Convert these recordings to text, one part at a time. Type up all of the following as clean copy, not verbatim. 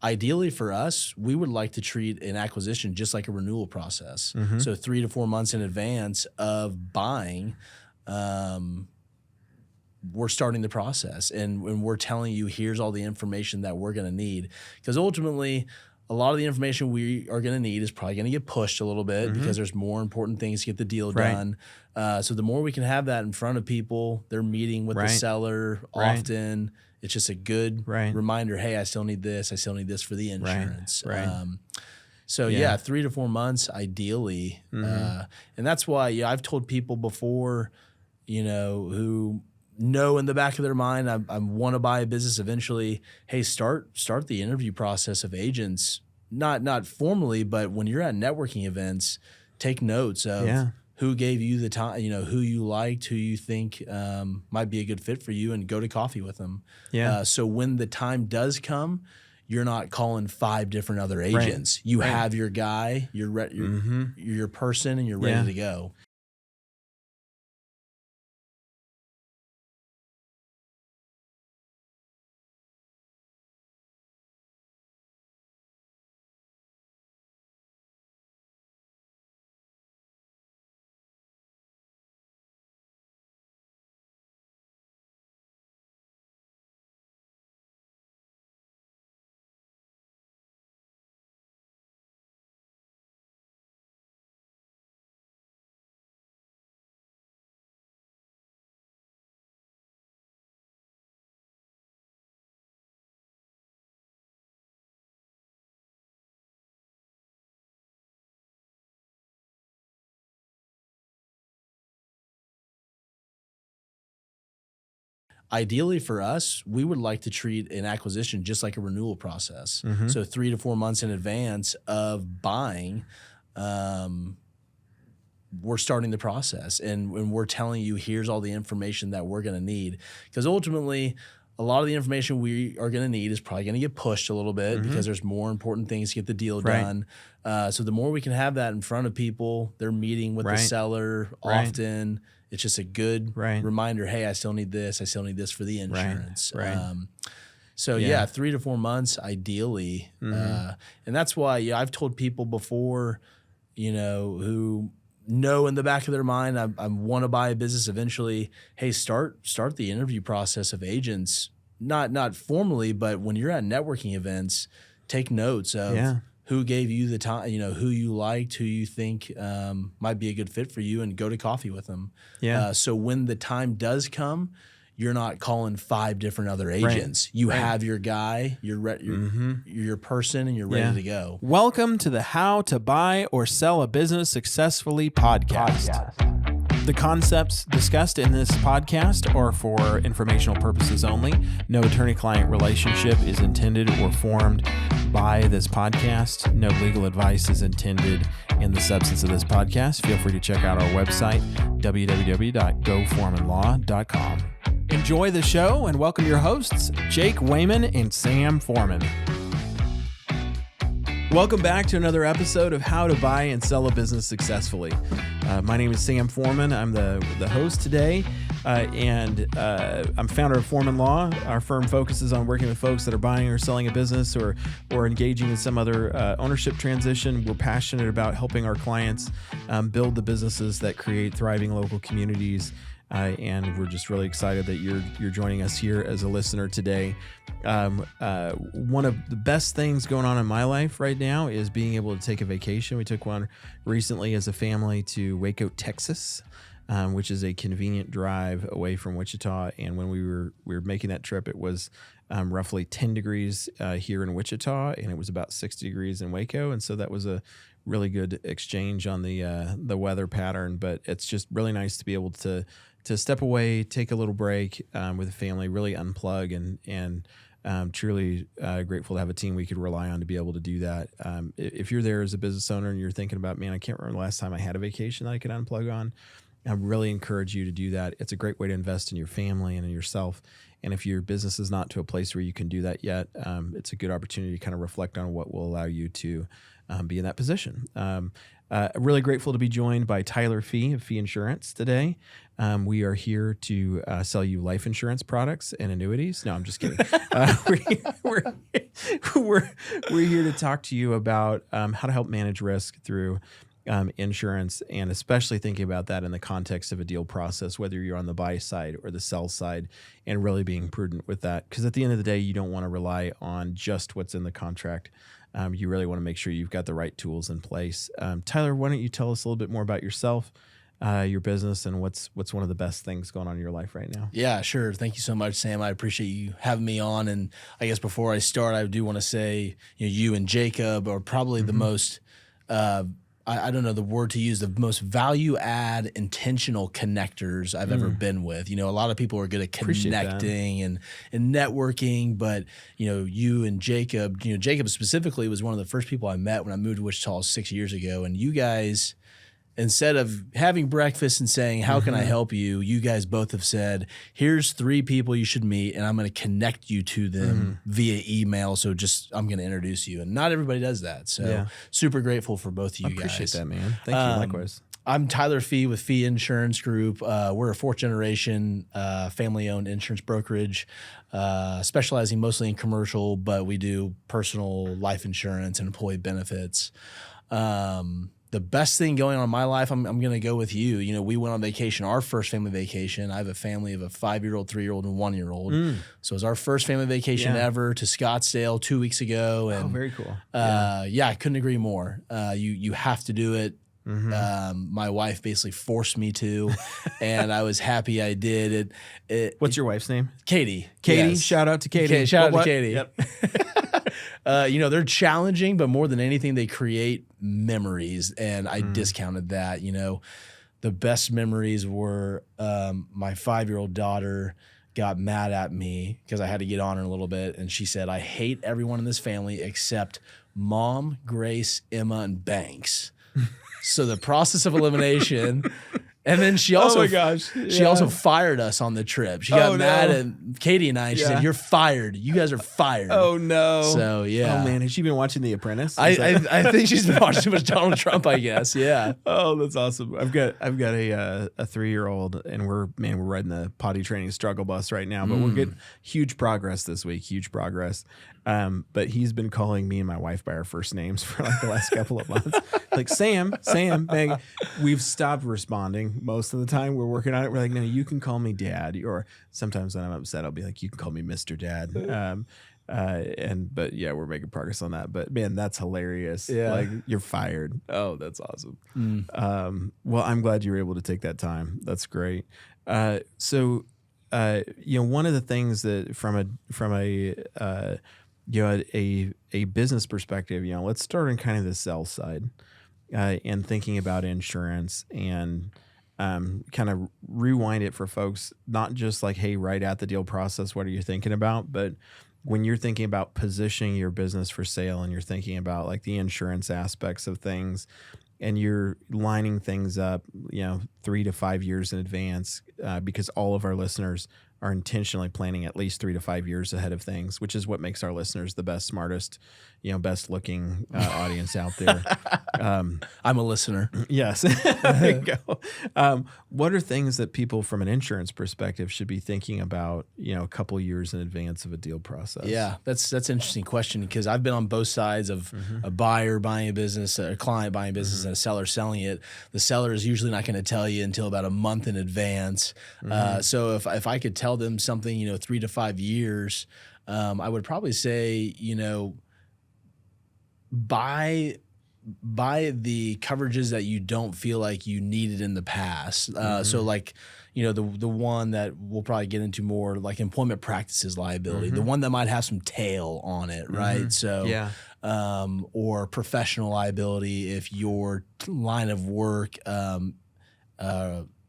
Ideally for us, we would like to treat an acquisition just like a renewal process. So 3 to 4 months in advance of buying, we're starting the process and we're telling you, here's all the information that we're going to need. Because ultimately, a lot of the information we are going to need is probably going to get pushed a little bit because there's more important things to get the deal done. So the more we can have that in front of people, they're meeting with the seller often. It's just a good reminder, hey, I still need this. I still need this for the insurance. So yeah, 3 to 4 months ideally. And that's why I've told people before, who know in the back of their mind, I want to buy a business eventually. Hey, start the interview process of agents, not formally, but when you're at networking events, take notes of who gave you the time, who you liked, who you think might be a good fit for you, and go to coffee with them. So when the time does come, you're not calling 5 different other agents. You have your guy, you're your person, and you're ready to go. Ideally for us, we would like to treat an acquisition just like a renewal process. So 3 to 4 months in advance of buying, we're starting the process and we're telling you, here's all the information that we're going to need. Because ultimately, a lot of the information we are going to need is probably going to get pushed a little bit because there's more important things to get the deal done. So the more we can have that in front of people, they're meeting with the seller often. It's just a good reminder, hey, I still need this. I still need this for the insurance. So yeah, 3 to 4 months ideally. And that's why I've told people before, who know in the back of their mind, I want to buy a business eventually. Hey, start the interview process of agents, not formally, but when you're at networking events, take notes of who gave you the time, who you liked, who you think might be a good fit for you, and go to coffee with them. So when the time does come, you're not calling 5 different other agents. You have your guy, you're your person, and you're ready to go. Welcome to the How to Buy or Sell a Business Successfully podcast. The concepts discussed in this podcast are for informational purposes only. No attorney-client relationship is intended or formed by this podcast. No legal advice is intended in the substance of this podcast. Feel free to check out our website, www.goforemanlaw.com. Enjoy the show and welcome your hosts, Jake Wayman and Sam Foreman. Welcome back to another episode of How to Buy and Sell a Business Successfully. My name is Sam Foreman. I'm the host today, and I'm founder of Foreman Law. Our firm focuses on working with folks that are buying or selling a business or engaging in some other ownership transition. We're passionate about helping our clients build the businesses that create thriving local communities. And we're just really excited that you're joining us here as a listener today. One of the best things going on in my life right now is being able to take a vacation. We took one recently as a family to Waco, Texas, which is a convenient drive away from Wichita. And when we were making that trip, it was roughly 10 degrees here in Wichita, and it was about 60 degrees in Waco. And so that was a really good exchange on the weather pattern. But it's just really nice to be able to step away, take a little break with the family, really unplug, and truly grateful to have a team we could rely on to be able to do that. If you're there as a business owner and you're thinking about, man, I can't remember the last time I had a vacation that I could unplug on, I really encourage you to do that. It's a great way to invest in your family and in yourself. And if your business is not to a place where you can do that yet, it's a good opportunity to kind of reflect on what will allow you to be in that position. Really grateful to be joined by Tyler Fee of Fee Insurance today. We are here to sell you life insurance products and annuities. No, I'm just kidding. We're here to talk to you about how to help manage risk through insurance, and especially thinking about that in the context of a deal process, whether you're on the buy side or the sell side, and really being prudent with that. Because at the end of the day, you don't want to rely on just what's in the contract. You really want to make sure you've got the right tools in place. Tyler, why don't you tell us a little bit more about yourself, your business, and what's one of the best things going on in your life right now? Yeah, sure. Thank you so much, Sam. I appreciate you having me on. And I guess before I start, I do want to say, you and Jacob are probably the most, I don't know the word to use, the most value add intentional connectors I've ever been with. A lot of people are good at connecting and networking, but you and Jacob, Jacob specifically was one of the first people I met when I moved to Wichita 6 years ago. And you guys, instead of having breakfast and saying, how can I help you? You guys both have said, here's 3 people you should meet, and I'm going to connect you to them via email. So I'm going to introduce you. And not everybody does that. So super grateful for both of you guys. I appreciate that, man. Thank you. Likewise. I'm Tyler Fee with Fee Insurance Group. We're a 4th generation family-owned insurance brokerage, specializing mostly in commercial, but we do personal life insurance and employee benefits. The best thing going on in my life, I'm going to go with you. We went on vacation, our first family vacation. I have a family of a 5-year-old, 3-year-old, and 1-year-old. So it was our first family vacation ever to Scottsdale 2 weeks ago. And, very cool. I couldn't agree more. You have to do it. My wife basically forced me to, and I was happy I did it. What's your wife's name? Katie. Katie. Yes. Shout out to Katie. Shout out to Katie. Yep. They're challenging, but more than anything, they create memories. And I discounted that. The best memories were my 5-year-old daughter got mad at me because I had to get on her a little bit. And she said, I hate everyone in this family except Mom, Grace, Emma, and Banks. So the process of elimination. And then she also, she also fired us on the trip. She got mad at Katie and I. And she said, "You're fired. You guys are fired." Oh no! So yeah. Oh man, has she been watching The Apprentice? I think she's been watching too much Donald Trump. I guess. Yeah. Oh, that's awesome. I've got a 3-year-old, and we're riding the potty training struggle bus right now. But we're getting huge progress this week. Huge progress. But he's been calling me and my wife by our first names for like the last couple of months. Like Sam, Meg. We've stopped responding most of the time. We're working on it. We're like, no, you can call me Dad. Or sometimes when I'm upset, I'll be like, you can call me Mr. Dad. But yeah, we're making progress on that. But man, that's hilarious. Yeah. Like you're fired. Oh, that's awesome. Well, I'm glad you were able to take that time. That's great. So one of the things that from a business perspective, let's start on kind of the sell side and thinking about insurance and kind of rewind it for folks, not just like, hey, right at the deal process, what are you thinking about? But when you're thinking about positioning your business for sale and you're thinking about like the insurance aspects of things and you're lining things up, 3 to 5 years in advance, because all of our listeners are intentionally planning at least 3 to 5 years ahead of things, which is what makes our listeners the best, smartest, best looking audience out there. I'm a listener. Yes. There you go. What are things that people from an insurance perspective should be thinking about, a couple years in advance of a deal process? Yeah, that's an interesting question because I've been on both sides of a buyer buying a business, a client buying a business, and a seller selling it. The seller is usually not going to tell you until about a month in advance. So if I could tell them something, 3 to 5 years, I would probably say, buy the coverages that you don't feel like you needed in the past. So like, the one that we'll probably get into more, like employment practices liability, the one that might have some tail on it, right? So, or professional liability if your line of work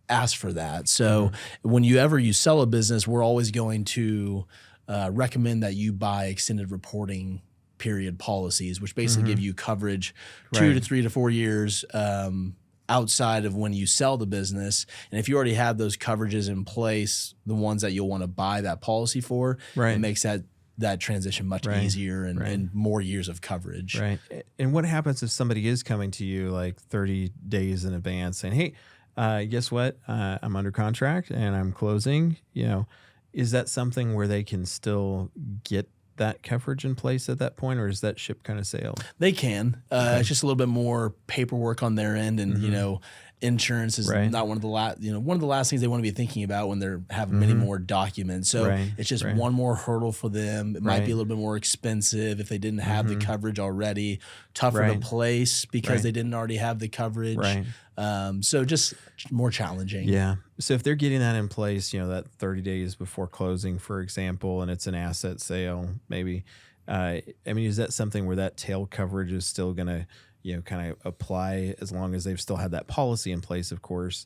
ask for that. So whenever you sell a business, we're always going to recommend that you buy extended reporting period policies, which basically give you coverage 2 to 3 to 4 years outside of when you sell the business. And if you already have those coverages in place, the ones that you'll want to buy that policy for, Right. it makes that transition much easier and more years of coverage. Right. And what happens if somebody is coming to you like 30 days in advance saying, hey, guess what? I'm under contract and I'm closing. Is that something where they can still get that coverage in place at that point, or is that ship kind of sailed? They can. It's just a little bit more paperwork on their end, and insurance is not one of the last things they want to be thinking about when they're having many more documents. So it's just one more hurdle for them. It might be a little bit more expensive if they didn't have the coverage already. Tougher to place because they didn't already have the coverage. So just more challenging. Yeah. So if they're getting that in place, that 30 days before closing, for example, and it's an asset sale, maybe, is that something where that tail coverage is still going to, kind of apply as long as they've still had that policy in place, of course,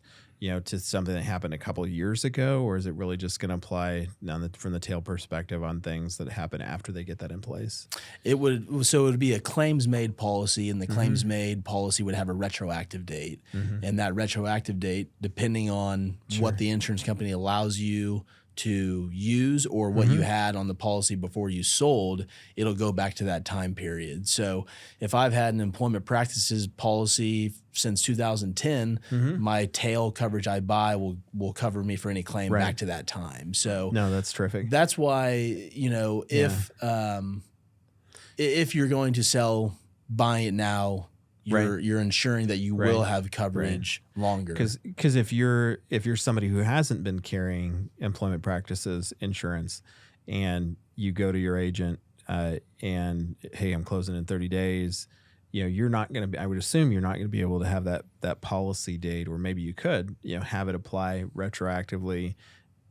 to something that happened a couple of years ago, or is it really just going to apply from the tail perspective on things that happen after they get that in place? It would be a claims made policy, and the claims made policy would have a retroactive date, and that retroactive date, depending on what the insurance company allows you to use or what you had on the policy before you sold, it'll go back to that time period. So if I've had an employment practices policy since 2010, my tail coverage I buy will cover me for any claim back to that time. So no, that's terrific. That's why, if you're going to sell, buying it now, you're ensuring that you will have coverage longer. Because if you're somebody who hasn't been carrying employment practices insurance, and you go to your agent and hey, I'm closing in 30 days, you're not going to be. I would assume you're not going to be able to have that policy date, or maybe you could have it apply retroactively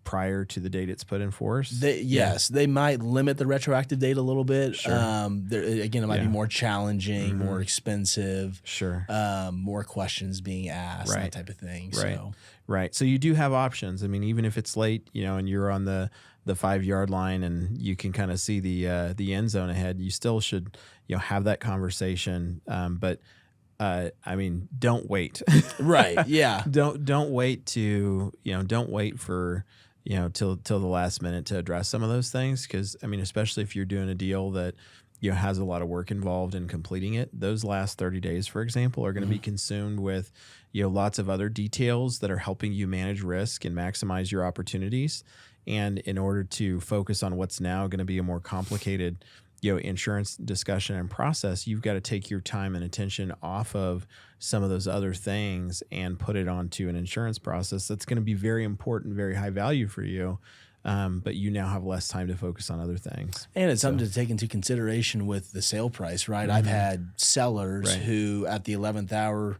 prior to the date it's put in force? They might limit the retroactive date a little bit. Sure. It might be more challenging, more expensive. Sure. More questions being asked, that type of thing. Right. So you do have options. Even if it's late, and you're on the 5-yard line and you can kind of see the end zone ahead, you still should, have that conversation. But don't wait. Right. Yeah. Don't wait for till the last minute to address some of those things. Because especially if you're doing a deal that has a lot of work involved in completing it, those last 30 days, for example, are going to be consumed with lots of other details that are helping you manage risk and maximize your opportunities. And in order to focus on what's now going to be a more complicated insurance discussion and process, you've got to take your time and attention off of some of those other things and put it onto an insurance process that's going to be very important, very high value for you. But you now have less time to focus on other things. And it's something to take into consideration with the sale price, right? I've had sellers who at the 11th hour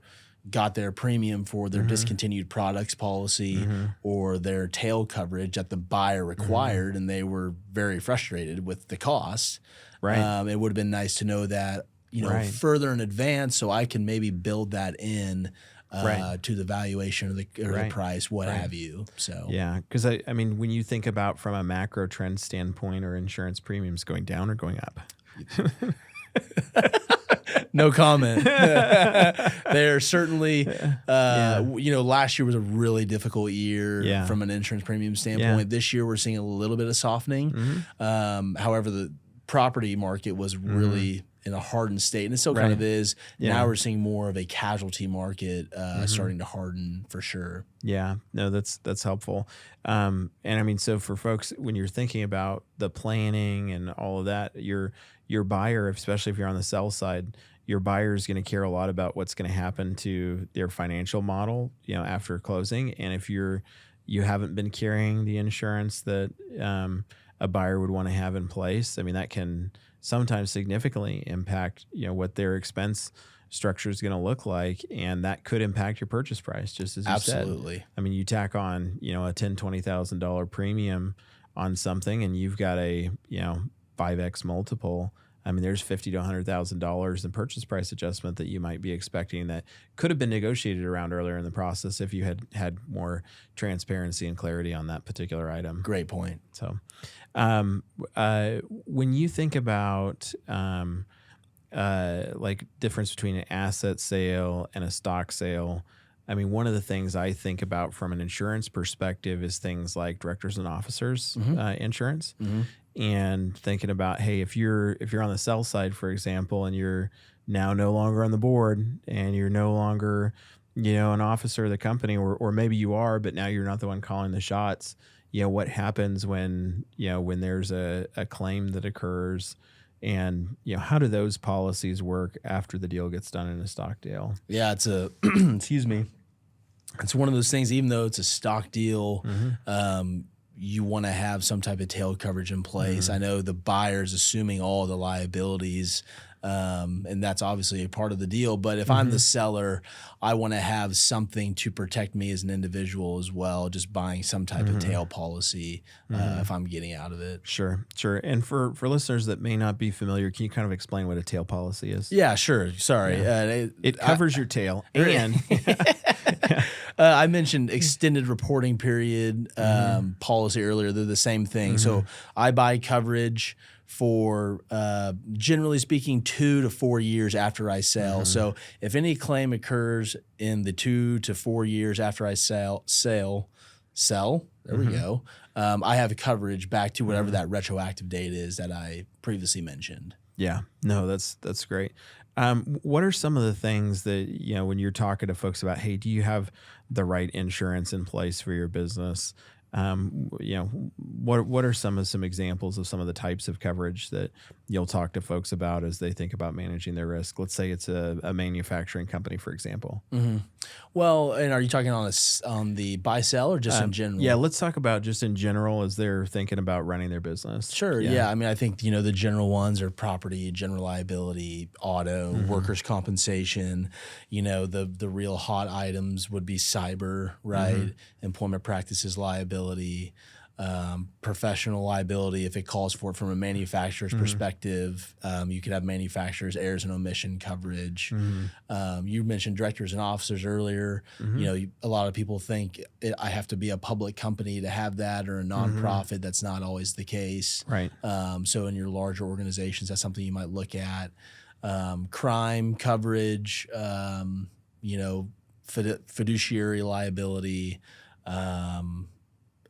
got their premium for their discontinued products policy or their tail coverage that the buyer required, and they were very frustrated with the cost. Right. It would have been nice to know that, further in advance, so I can maybe build that in to the valuation or the price, what have you. So yeah, because when you think about from a macro trend standpoint, are insurance premiums going down or going up? No comment. They're certainly, last year was a really difficult year from an insurance premium standpoint. Yeah. This year we're seeing a little bit of softening. However, the property market was really in a hardened state, and it still kind of is. Yeah. Now we're seeing more of a casualty market starting to harden for sure. Yeah, no, that's helpful. So for folks, when you're thinking about the planning and all of that, your buyer, especially if you're on the sell side, your buyer is going to care a lot about what's going to happen to their financial model, after closing. And if you haven't been carrying the insurance that a buyer would want to have in place, that can sometimes significantly impact, what their expense structure is going to look like, and that could impact your purchase price, just as you said. Absolutely. You tack on, a $10,000-$20,000 premium on something, and you've got a 5x multiple. There's $50,000 to $100,000 in purchase price adjustment that you might be expecting that could have been negotiated around earlier in the process if you had more transparency and clarity on that particular item. Great point. So, when you think about like difference between an asset sale and a stock sale, I mean, one of the things I think about from an insurance perspective is things like directors and officers insurance, and thinking about, hey, if you're on the sell side, for example, and you're now no longer on the board and you're no longer, an officer of the company, or maybe you are, but now you're not the one calling the shots. What happens when there's a claim that occurs, and how do those policies work after the deal gets done in a stock deal? Yeah, it's a excuse me. It's one of those things. Even though it's a stock deal, you want to have some type of tail coverage in place. I know the buyer's assuming all the liabilities, and that's obviously a part of the deal. But if I'm the seller, I want to have something to protect me as an individual as well, just buying some type of tail policy if I'm getting out of it. Sure. And for listeners that may not be familiar, can you kind of explain what a tail policy is? Yeah, sure. Sorry. It covers your tail. And I mentioned extended reporting period policy earlier. They're the same thing. So I buy coverage for, generally speaking, 2 to 4 years after I sell. So if any claim occurs in the 2 to 4 years after I sell, there we go, I have coverage back to whatever that retroactive date is that I previously mentioned. Yeah, no, that's great. What are some of the things that, when you're talking to folks about, hey, do you have the right insurance in place for your business? What are some examples of some of the types of coverage that you'll talk to folks about as they think about managing their risk? Let's say it's a manufacturing company, for example. Well, and are you talking on the buy sell or just in general? Yeah, let's talk about just in general as they're thinking about running their business. Sure. Yeah. I mean, I think, the general ones are property, general liability, auto, workers' compensation. The real hot items would be cyber, right? Employment practices liability, professional liability if it calls for it from a manufacturer's perspective. You could have manufacturer's errors and omission coverage. You mentioned directors and officers earlier. A lot of people think I have to be a public company to have that, or a nonprofit. That's not always the case. Right. So in your larger organizations, that's something you might look at. Crime coverage, fiduciary liability,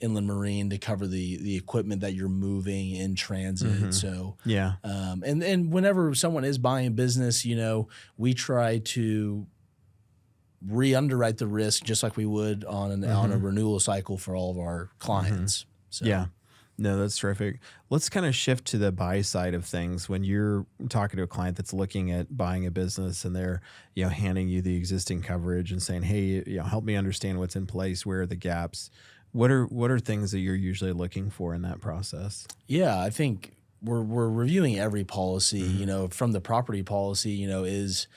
inland marine to cover the equipment that you're moving in transit. So and whenever someone is buying a business, we try to re-underwrite the risk just like we would on a renewal cycle for all of our clients. So. Yeah. No, that's terrific. Let's kind of shift to the buy side of things. When you're talking to a client that's looking at buying a business and they're, handing you the existing coverage and saying, hey, help me understand what's in place, where are the gaps? What are things that you're usually looking for in that process? Yeah, I think we're reviewing every policy, from the property policy, is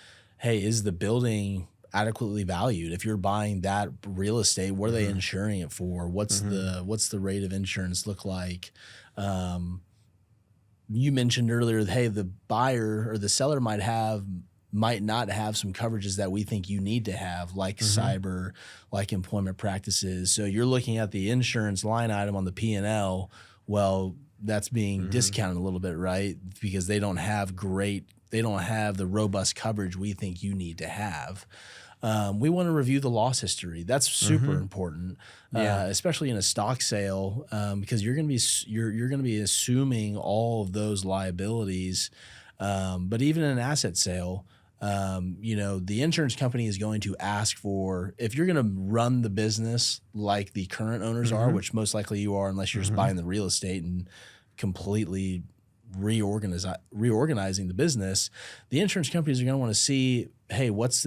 the building adequately valued? If you're buying that real estate, what are they insuring it for? What's the rate of insurance look like? You mentioned earlier, hey, the buyer or the seller might not have some coverages that we think you need to have, like cyber, like employment practices. So you're looking at the insurance line item on the P&L. Well, that's being discounted a little bit, right? Because they don't have the robust coverage we think you need to have. We want to review the loss history. That's super important, especially in a stock sale, because you're going to be assuming all of those liabilities. But even in an asset sale, the insurance company is going to ask for, if you're going to run the business like the current owners are, which most likely you are, unless you're just buying the real estate and completely reorganizing the business, the insurance companies are going to want to see, hey, what's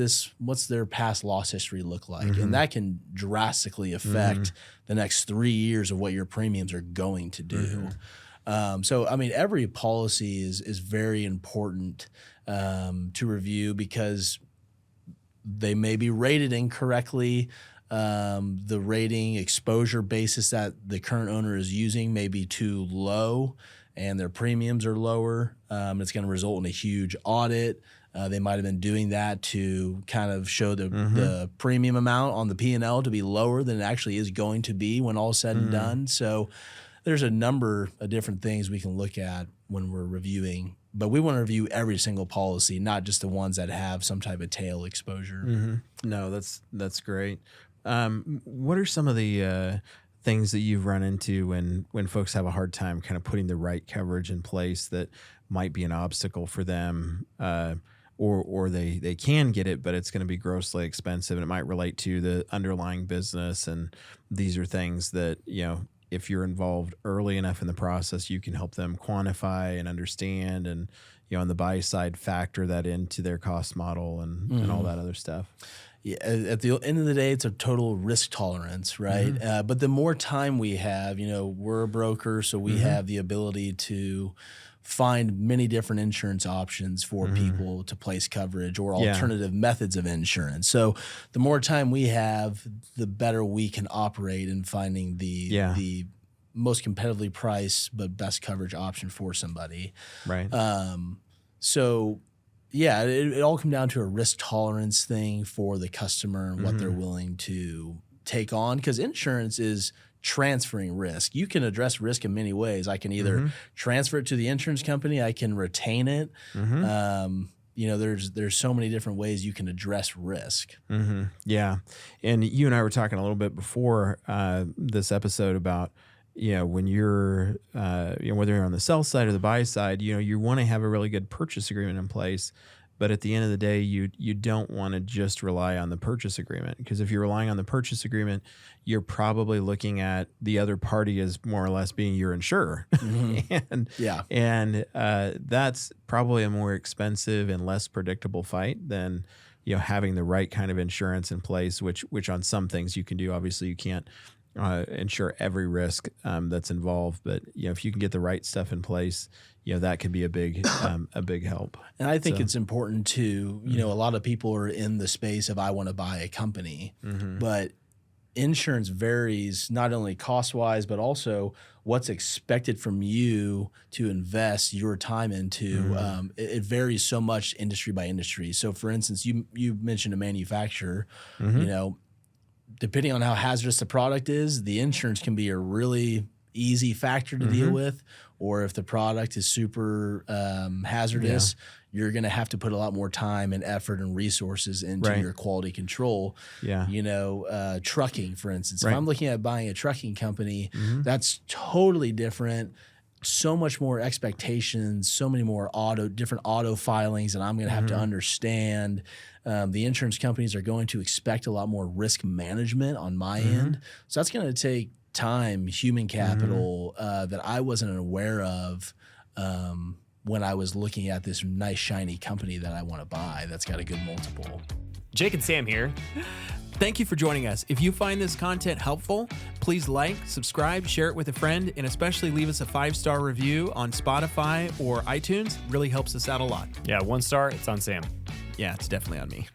their past loss history look like? And that can drastically affect the next 3 years of what your premiums are going to do. So, I mean, every policy is very important to review, because they may be rated incorrectly. The rating exposure basis that the current owner is using may be too low, and their premiums are lower. It's going to result in a huge audit. They might have been doing that to kind of show the premium amount on the P&L to be lower than it actually is going to be when all said and done. So there's a number of different things we can look at when we're reviewing but we want to review every single policy, not just the ones that have some type of tail exposure. No, that's great. What are some of the things that you've run into when folks have a hard time kind of putting the right coverage in place that might be an obstacle for them, or they can get it, but it's going to be grossly expensive, and it might relate to the underlying business, and these are things that, if you're involved early enough in the process, you can help them quantify and understand, and on the buy side, factor that into their cost model and all that other stuff. Yeah, at the end of the day, it's a total risk tolerance, right? But the more time we have, we're a broker, so we have the ability to find many different insurance options for people to place coverage or alternative methods of insurance. So the more time we have, the better we can operate in finding the most competitively priced but best coverage option for somebody. Right. So yeah, it all comes down to a risk tolerance thing for the customer and what they're willing to take on, because insurance is transferring risk. You can address risk in many ways. I can either transfer it to the insurance company, I can retain it. There's so many different ways you can address risk. Yeah. And you and I were talking a little bit before this episode about, when you're, whether you're on the sell side or the buy side, you want to have a really good purchase agreement in place. But at the end of the day, you don't want to just rely on the purchase agreement, because if you're relying on the purchase agreement, you're probably looking at the other party as more or less being your insurer. and that's probably a more expensive and less predictable fight than having the right kind of insurance in place, which on some things you can do. Obviously, you can't insure every risk that's involved, but if you can get the right stuff in place, that could be a big help. And I think it's important too. A lot of people are in the space of, I want to buy a company, but insurance varies not only cost wise, but also what's expected from you to invest your time into. It varies so much industry by industry. So for instance, you mentioned a manufacturer, depending on how hazardous the product is, the insurance can be a really easy factor to deal with. Or if the product is super hazardous, you're going to have to put a lot more time and effort and resources into your quality control. Trucking, for instance. If I'm looking at buying a trucking company, that's totally different. So much more expectations, so many more different auto filings that I'm going to have to understand. The insurance companies are going to expect a lot more risk management on my end. So that's going to take time, human capital that I wasn't aware of when I was looking at this nice, shiny company that I want to buy that's got a good multiple. Jake and Sam here. Thank you for joining us. If you find this content helpful, please like, subscribe, share it with a friend, and especially leave us a 5-star review on Spotify or iTunes. It really helps us out a lot. Yeah, 1 star, it's on Sam. Yeah, it's definitely on me.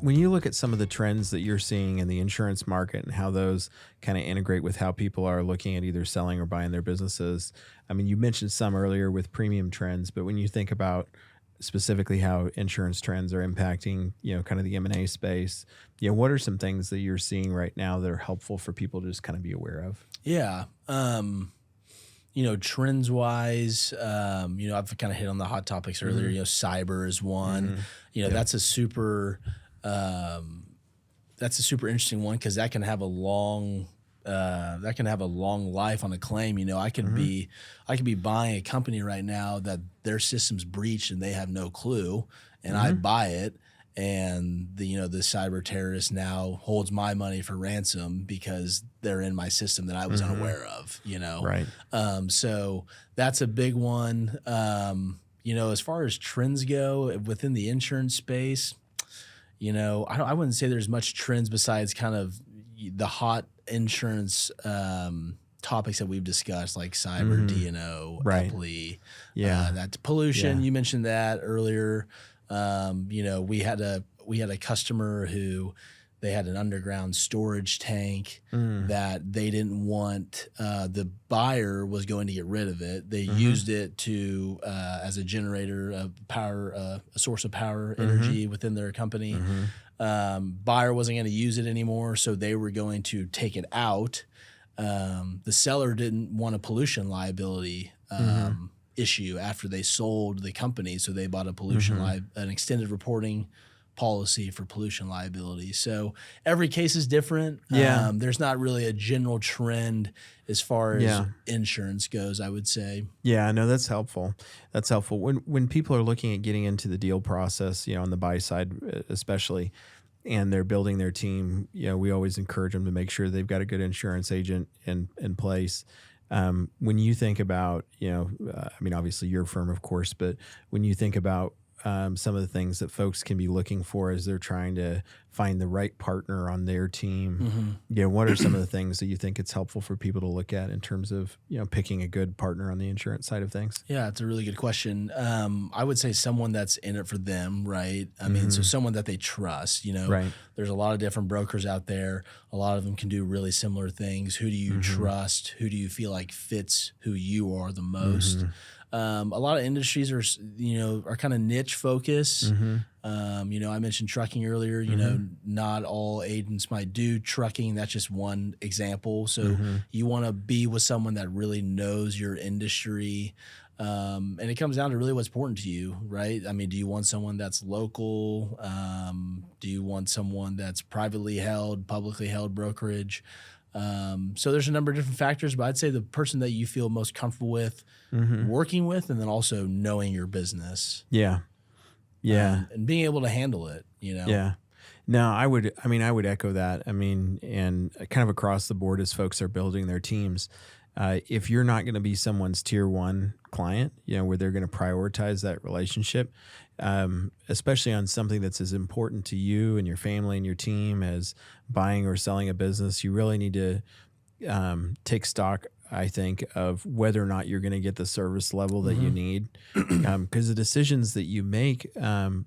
When you look at some of the trends that you're seeing in the insurance market and how those kind of integrate with how people are looking at either selling or buying their businesses, I mean, you mentioned some earlier with premium trends, but when you think about specifically how insurance trends are impacting, kind of the M&A space, what are some things that you're seeing right now that are helpful for people to just kind of be aware of? Yeah. Trends wise, I've kind of hit on the hot topics earlier. Cyber is one. That's a super interesting one, because that can have a long life on a claim. I could be buying a company right now that their system's breached and they have no clue, and I buy it, and the cyber terrorist now holds my money for ransom because they're in my system that I was unaware of. Right. So that's a big one. As far as trends go within the insurance space, I wouldn't say there's much trends besides kind of the hot insurance topics that we've discussed, like cyber, D&O, EPLI, that pollution. You mentioned that earlier. We had a customer who they had an underground storage tank that they didn't want. The buyer was going to get rid of it. They used it to as a generator of power, a source of power energy within their company. Buyer wasn't going to use it anymore, so they were going to take it out. The seller didn't want a pollution liability issue after they sold the company. So they bought a pollution an extended reporting policy for pollution liability. So every case is different. Yeah. There's not really a general trend as far as Yeah. insurance goes, I would say. Yeah, no, that's helpful. That's helpful. When people are looking at getting into the deal process, on the buy side especially, and they're building their team, we always encourage them to make sure they've got a good insurance agent in place. When you think about, obviously your firm, of course, but when you think about some of the things that folks can be looking for as they're trying to find the right partner on their team, what are some of the things that you think it's helpful for people to look at in terms of, picking a good partner on the insurance side of things? Yeah, it's a really good question. I would say someone that's in it for them, right? I mean, so someone that they trust, Right. There's a lot of different brokers out there. A lot of them can do really similar things. Who do you trust? Who do you feel like fits who you are the most? A lot of industries are kind of niche focused. I mentioned trucking earlier. Not all agents might do trucking. That's just one example. So you want to be with someone that really knows your industry. And it comes down to really what's important to you, right? I mean, do you want someone that's local? Do you want someone that's privately held, publicly held brokerage? So there's a number of different factors, but I'd say the person that you feel most comfortable with working with, and then also knowing your business. Yeah. Yeah. And being able to handle it, Yeah. No, I would echo that. I mean, and kind of across the board as folks are building their teams, if you're not going to be someone's tier one client, where they're going to prioritize that relationship, especially on something that's as important to you and your family and your team as buying or selling a business, you really need to take stock, I think, of whether or not you're going to get the service level that you need. Because the decisions that you make,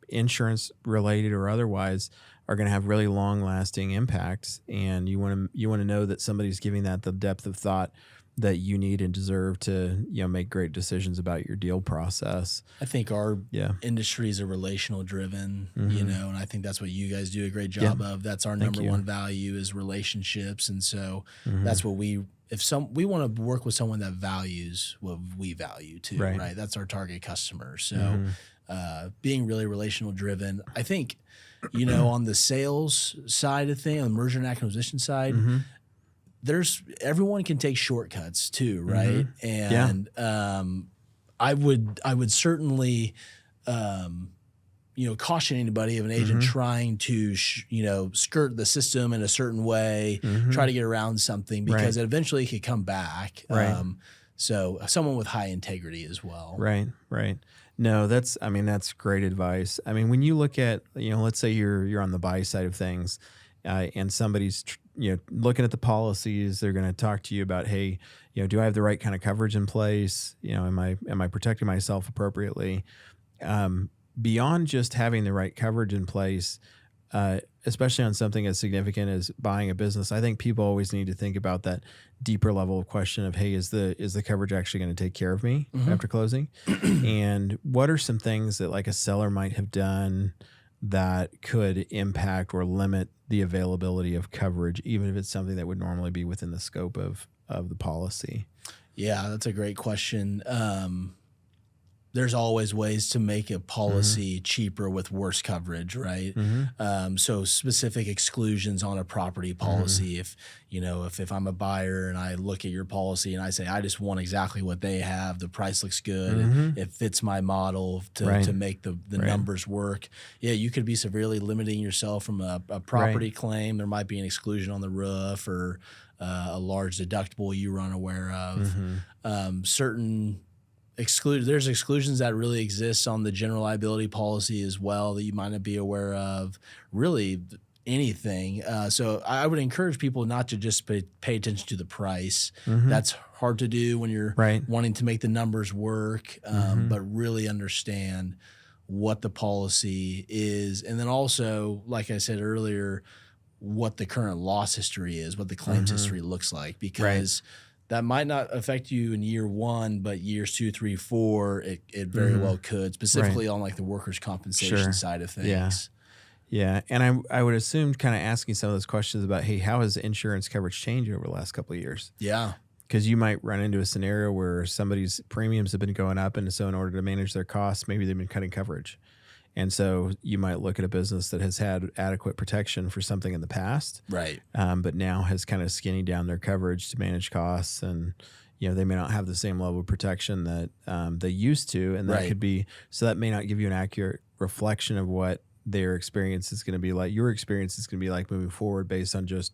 insurance related or otherwise, are going to have really long lasting impacts. And you want to know that somebody's giving that the depth of thought that you need and deserve to, make great decisions about your deal process. I think our industries are relational driven, and I think that's what you guys do a great job of. That's our number one value is relationships. And so that's what we want to work with someone that values what we value too, right? That's our target customer. So being really relational driven, I think, on the sales side of things, on the merger and acquisition side, everyone can take shortcuts too, right? And I would certainly caution anybody of an agent trying to skirt the system in a certain way, try to get around something, because it eventually could come back. So someone with high integrity as well. Right. No, that's great advice. I mean, when you look at, let's say you're on the buy side of things, and somebody's looking at the policies, they're going to talk to you about, hey, do I have the right kind of coverage in place? Am I protecting myself appropriately? Beyond just having the right coverage in place, especially on something as significant as buying a business, I think people always need to think about that deeper level of question of, hey, is the coverage actually going to take care of me after closing? And what are some things that like a seller might have done that could impact or limit the availability of coverage, even if it's something that would normally be within the scope of the policy? Yeah, that's a great question. There's always ways to make a policy cheaper with worse coverage, right? So specific exclusions on a property policy. If I'm a buyer and I look at your policy and I say, I just want exactly what they have, the price looks good, it fits my model to make the numbers work. Yeah, you could be severely limiting yourself from a property claim. There might be an exclusion on the roof or a large deductible you run aware of. There's exclusions that really exist on the general liability policy as well that you might not be aware of. Really anything. So I would encourage people not to just pay attention to the price. That's hard to do when you're wanting to make the numbers work, but really understand what the policy is. And then also, like I said earlier, what the current loss history is, what the claims history looks like, because that might not affect you in year one, but years 2, 3, 4, it very well could, specifically on like the workers' compensation side of things. Yeah. And I would assume kind of asking some of those questions about, hey, how has insurance coverage changed over the last couple of years? Yeah. Because you might run into a scenario where somebody's premiums have been going up, and so in order to manage their costs, maybe they've been cutting coverage. And so you might look at a business that has had adequate protection for something in the past, Right. but now has kind of skinny down their coverage to manage costs, and they may not have the same level of protection that they used to, and that Right. could be, so that may not give you an accurate reflection of what their experience is going to be like. Your experience is going to be like moving forward based on just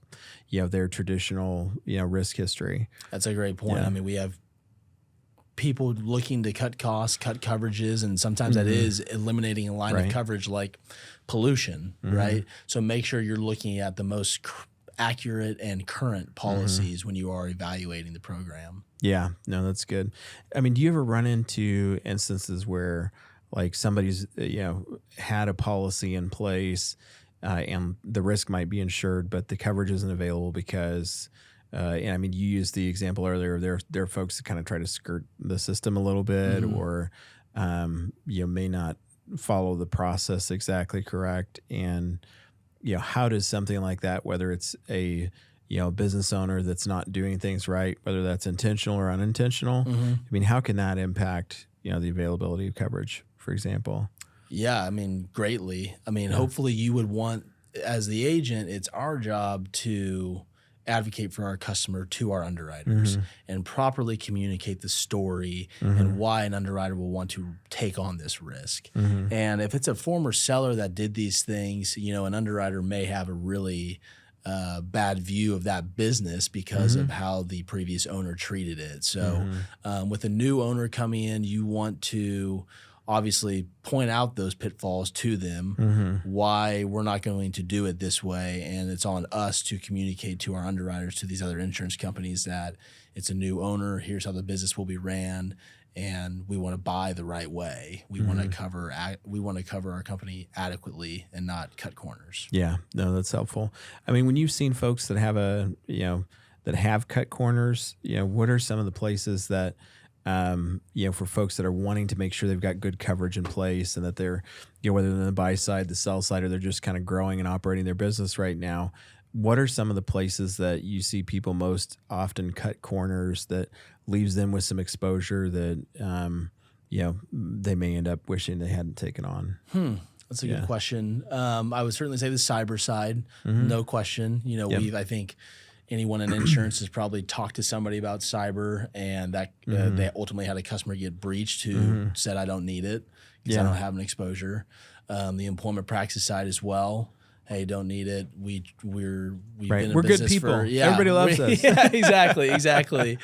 their traditional risk history. That's a great point. Yeah. I mean, we have people looking to cut costs, cut coverages, and sometimes that is eliminating a line Right. of coverage like pollution, right? So make sure you're looking at the most accurate and current policies when you are evaluating the program. Yeah, no, that's good. I mean, do you ever run into instances where like somebody's had a policy in place and the risk might be insured, but the coverage isn't available because and I mean, you used the example earlier. There are folks that kind of try to skirt the system a little bit, or may not follow the process exactly correct. And how does something like that, whether it's a business owner that's not doing things right, whether that's intentional or unintentional, I mean, how can that impact the availability of coverage, for example? Yeah, I mean, greatly. I mean, hopefully you would want, as the agent, it's our job to advocate for our customer to our underwriters and properly communicate the story and why an underwriter will want to take on this risk. And if it's a former seller that did these things, an underwriter may have a really bad view of that business because of how the previous owner treated it. So with a new owner coming in, you want to obviously point out those pitfalls to them, why we're not going to do it this way. And it's on us to communicate to our underwriters, to these other insurance companies, that it's a new owner. Here's how the business will be ran. And we want to buy the right way. We want to cover our company adequately and not cut corners. Yeah, no, that's helpful. I mean, when you've seen folks that have that have cut corners, what are some of the places that for folks that are wanting to make sure they've got good coverage in place, and that they're, whether they're on the buy side, the sell side, or they're just kind of growing and operating their business right now, what are some of the places that you see people most often cut corners that leaves them with some exposure that, they may end up wishing they hadn't taken on? That's a good question. I would certainly say the cyber side, no question. I think anyone in insurance has probably talked to somebody about cyber, and that they ultimately had a customer get breached who said, I don't need it because I don't have an exposure. The employment practice side as well. Hey, don't need it. We've been in We're business good people. Everybody loves us. Yeah, exactly.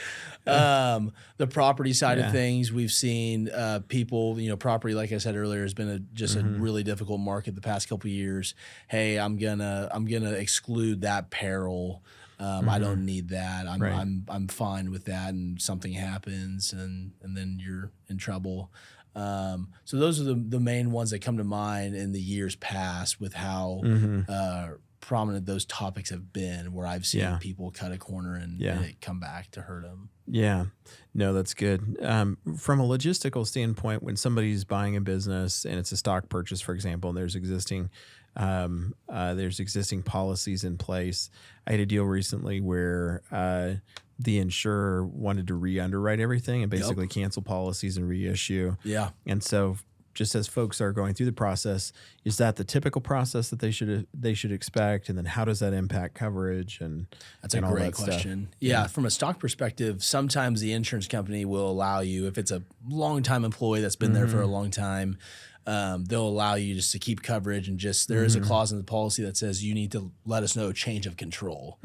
The property side of things, we've seen people. Property, like I said earlier, has been a really difficult market the past couple of years. Hey, I'm gonna exclude that peril. I don't need that. I'm fine with that, and something happens, and then you're in trouble. So those are the main ones that come to mind in the years past with how prominent those topics have been, where I've seen people cut a corner and it come back to hurt them. Yeah. No, that's good. From a logistical standpoint, when somebody's buying a business and it's a stock purchase, for example, and there's existing policies in place. I had a deal recently where the insurer wanted to re-underwrite everything and basically cancel policies and reissue. Yeah. And so just as folks are going through the process, is that the typical process that they should expect? And then how does that impact coverage? And that's a great question. Yeah. From a stock perspective, sometimes the insurance company will allow you, if it's a long-time employee that's been there for a long time, they'll allow you just to keep coverage, and just there is a clause in the policy that says you need to let us know change of control.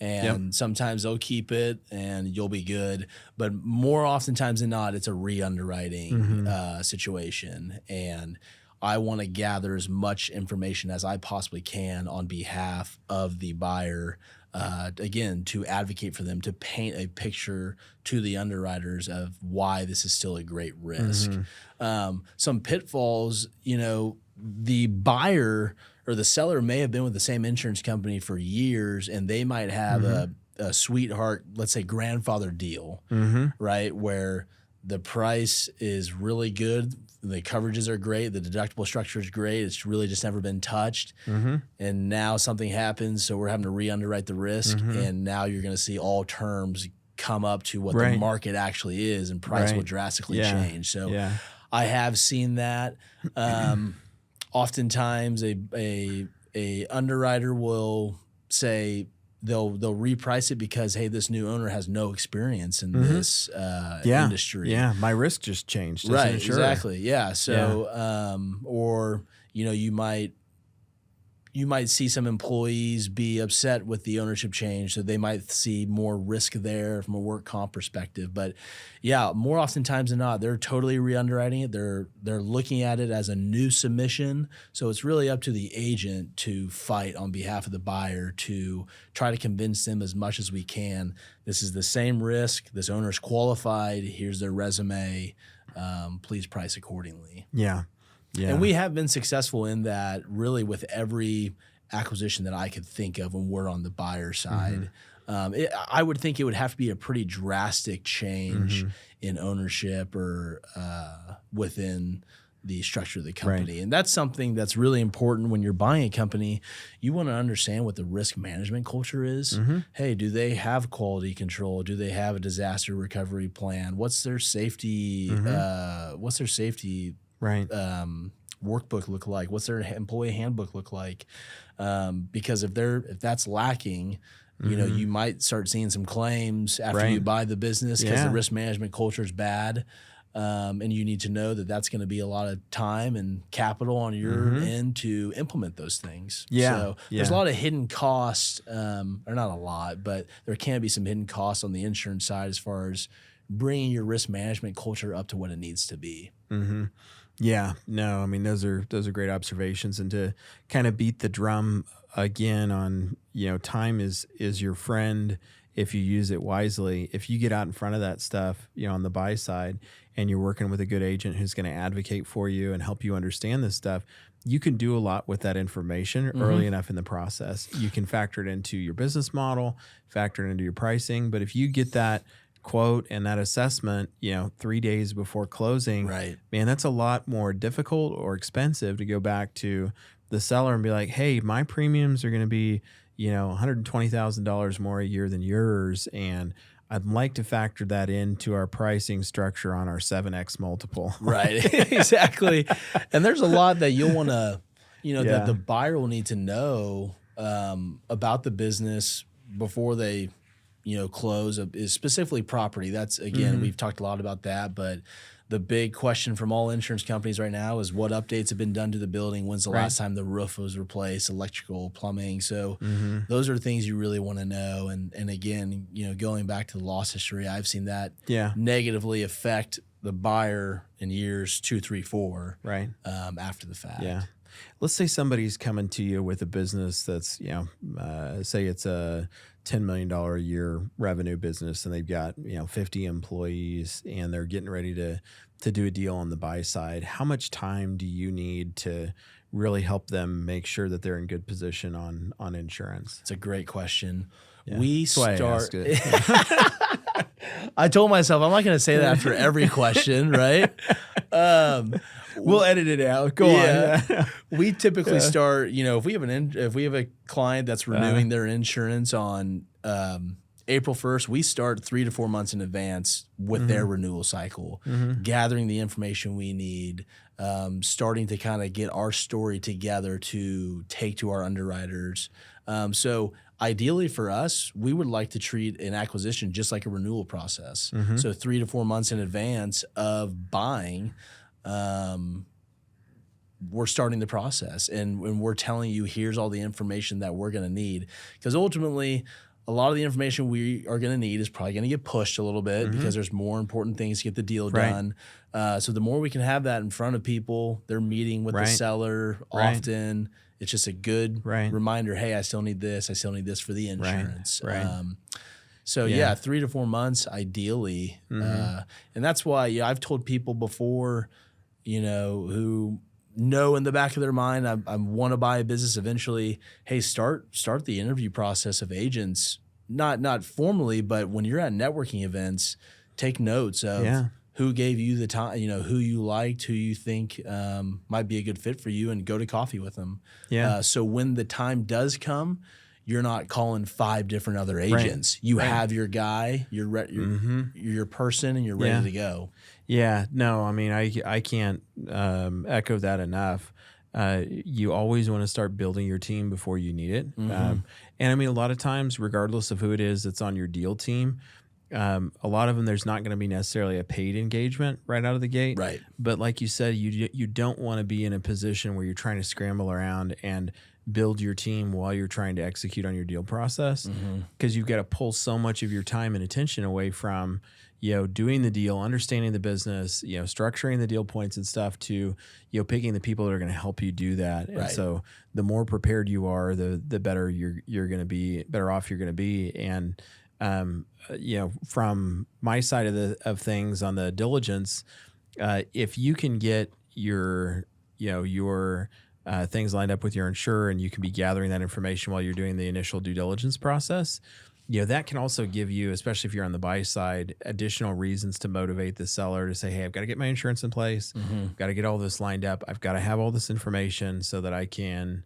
And sometimes they'll keep it and you'll be good. But more oftentimes than not, it's a re-underwriting situation. And I want to gather as much information as I possibly can on behalf of the buyer, again, to advocate for them, to paint a picture to the underwriters of why this is still a great risk. Some pitfalls, the buyer or the seller may have been with the same insurance company for years, and they might have a sweetheart, let's say grandfather deal, right, where the price is really good, the coverages are great, the deductible structure is great, it's really just never been touched, and now something happens, so we're having to re-underwrite the risk, and now you're going to see all terms come up to what the market actually is, and price will drastically change. So I have seen that. Oftentimes a underwriter will say they'll reprice it because, hey, this new owner has no experience in this industry. Yeah, my risk just changed. Right, exactly. Yeah. So or you might see some employees be upset with the ownership change, so they might see more risk there from a work comp perspective. But yeah, more oftentimes than not, they're totally re-underwriting it. They're looking at it as a new submission. So it's really up to the agent to fight on behalf of the buyer to try to convince them as much as we can. This is the same risk. This owner's qualified. Here's their resume. Please price accordingly. Yeah. Yeah. And we have been successful in that really with every acquisition that I could think of when we're on the buyer side. I would think it would have to be a pretty drastic change in ownership or within the structure of the company. And that's something that's really important when you're buying a company. You want to understand what the risk management culture is. Hey, do they have quality control? Do they have a disaster recovery plan? What's their safety? Workbook look like? What's their employee handbook look like? Because if that's lacking, you might start seeing some claims after you buy the business because the risk management culture is bad. And you need to know that that's going to be a lot of time and capital on your end to implement those things. So there's a lot of hidden costs, or not a lot, but there can be some hidden costs on the insurance side as far as bringing your risk management culture up to what it needs to be. Yeah, no, I mean, those are great observations. And to kind of beat the drum again on, time is your friend if you use it wisely. If you get out in front of that stuff, on the buy side, and you're working with a good agent who's going to advocate for you and help you understand this stuff, you can do a lot with that information early enough in the process. You can factor it into your business model, factor it into your pricing. But if you get that quote and that assessment, 3 days before closing, man, that's a lot more difficult or expensive to go back to the seller and be like, hey, my premiums are going to be, $120,000 more a year than yours. And I'd like to factor that into our pricing structure on our 7X multiple. Right. Exactly. And there's a lot that you'll want to, that the buyer will need to know about the business before they close is specifically property. That's again, we've talked a lot about that, but the big question from all insurance companies right now is what updates have been done to the building. When's the last time the roof was replaced, electrical, plumbing. So those are things you really want to know. And again, going back to the loss history, I've seen that negatively affect the buyer in years 2, 3, 4, after the fact. Yeah. Let's say somebody's coming to you with a business that's, say it's a $10 million a year revenue business, and they've got 50 employees, and they're getting ready to do a deal on the buy side. How much time do you need to really help them make sure that they're in good position on insurance? It's a great question. Yeah. We That's why I start. asked it. I told myself I'm not going to say that after every question, right? We'll edit it out. Go on. We typically start, if we have a client that's renewing their insurance on April 1st, we start 3 to 4 months in advance with their renewal cycle, gathering the information we need, starting to kind of get our story together to take to our underwriters. So ideally for us, we would like to treat an acquisition just like a renewal process. So 3 to 4 months in advance of buying, we're starting the process, and when we're telling you, here's all the information that we're going to need, because ultimately a lot of the information we are going to need is probably going to get pushed a little bit because there's more important things to get the deal done. So the more we can have that in front of people, they're meeting with the seller often. It's just a good reminder. Hey, I still need this. I still need this for the insurance. So 3 to 4 months ideally. And that's why I've told people before, who know in the back of their mind, I want to buy a business eventually. Hey, start the interview process of agents, not formally, but when you're at networking events, take notes of who gave you the time, who you liked, who you think might be a good fit for you, and go to coffee with them. So when the time does come, you're not calling 5 different other agents. You have your guy, you're your person, and you're ready to go. Yeah, no, I mean, I can't echo that enough. You always want to start building your team before you need it. And I mean, a lot of times, regardless of who it is that's on your deal team, a lot of them, there's not going to be necessarily a paid engagement right out of the gate. Right. But like you said, you don't want to be in a position where you're trying to scramble around and build your team while you're trying to execute on your deal process, because you've got to pull so much of your time and attention away from, doing the deal, understanding the business, structuring the deal points and stuff, to, picking the people that are going to help you do that. And so the more prepared you are, the better you're going to be, better off you're going to be. And, from my side of things on the diligence, if you can get your things lined up with your insurer, and you can be gathering that information while you're doing the initial due diligence process, that can also give you, especially if you're on the buy side, additional reasons to motivate the seller to say, hey, I've got to get my insurance in place. I've got to get all this lined up. I've got to have all this information so that I can,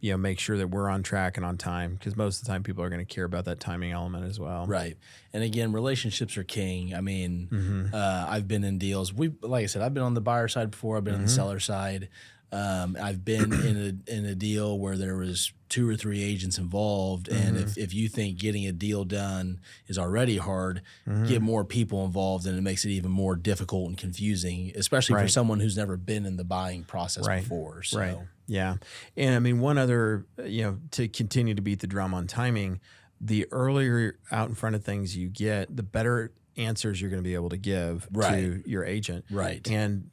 make sure that we're on track and on time, because most of the time people are going to care about that timing element as well. Right. And again, relationships are king. I mean, I've been in deals. Like I said, I've been on the buyer side before. I've been on the seller side. I've been in a deal where there was 2 or 3 agents involved, and if you think getting a deal done is already hard, get more people involved, and it makes it even more difficult and confusing, especially for someone who's never been in the buying process before. So. Yeah. And I mean, one other, to continue to beat the drum on timing, the earlier out in front of things you get, the better answers you're going to be able to give to your agent. Right. And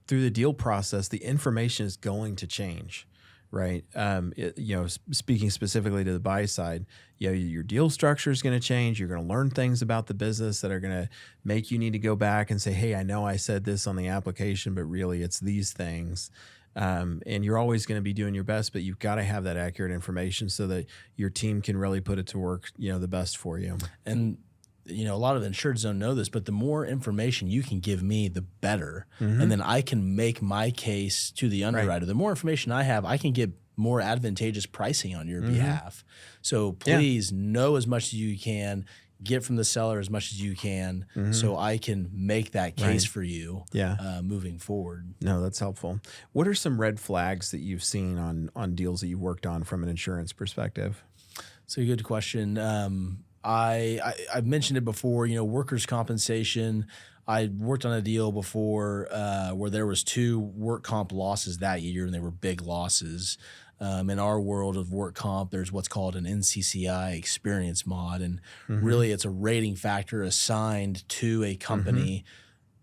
through the deal process, the information is going to change, right? Speaking specifically to the buy side, your deal structure is going to change. You're going to learn things about the business that are going to make you need to go back and say, hey, I know I said this on the application, but really it's these things. And you're always going to be doing your best, but you've got to have that accurate information so that your team can really put it to work, the best for you. And a lot of insureds don't know this, but the more information you can give me, the better. And then I can make my case to the underwriter. The more information I have, I can get more advantageous pricing on your behalf. So please know as much as you can, get from the seller as much as you can, so I can make that case for you moving forward. No, that's helpful. What are some red flags that you've seen on deals that you've worked on from an insurance perspective? It's a good question. I've mentioned it before, workers' compensation. I worked on a deal before where there was 2 work comp losses that year, and they were big losses. In our world of work comp, there's what's called an NCCI experience mod, and really it's a rating factor assigned to a company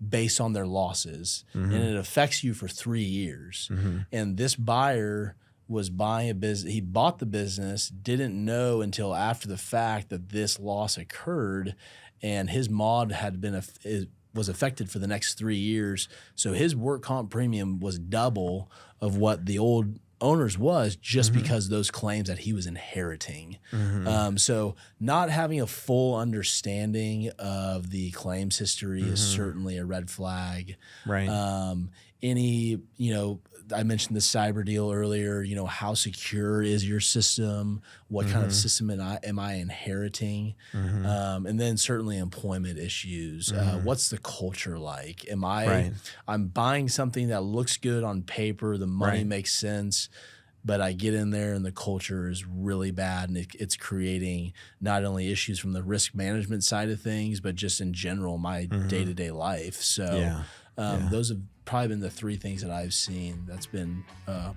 based on their losses, and it affects you for 3 years. And this buyer was buying a business. He bought the business, didn't know until after the fact that this loss occurred, and his mod was affected for the next 3 years. So his work comp premium was double of what the old owners was, just because of those claims that he was inheriting. So not having a full understanding of the claims history is certainly a red flag. Right. I mentioned the cyber deal earlier. How secure is your system? What kind of system am I inheriting? And then certainly employment issues. What's the culture like? I'm buying something that looks good on paper. The money makes sense, but I get in there and the culture is really bad, and it's creating not only issues from the risk management side of things, but just in general my day-to-day life. So those have probably been the 3 things that I've seen that's been a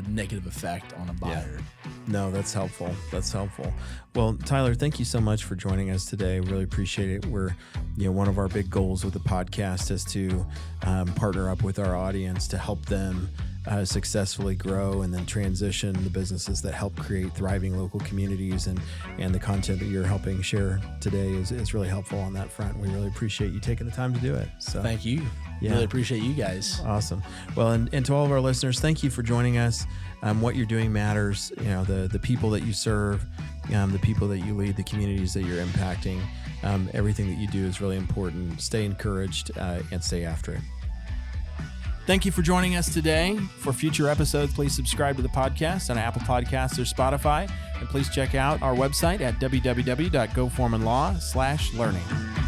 negative effect on a buyer. No, that's helpful. Well, Tyler, thank you so much for joining us today. Really appreciate it. We're, one of our big goals with the podcast is to partner up with our audience to help them successfully grow and then transition the businesses that help create thriving local communities, and the content that you're helping share today is really helpful on that front. We really appreciate you taking the time to do it. So thank you. Really appreciate you guys. Awesome. Well, and to all of our listeners, thank you for joining us. What you're doing matters. The people that you serve, the people that you lead, the communities that you're impacting, everything that you do is really important. Stay encouraged and stay after it. Thank you for joining us today. For future episodes, please subscribe to the podcast on Apple Podcasts or Spotify. And please check out our website at www.goforemanlaw.com/learning.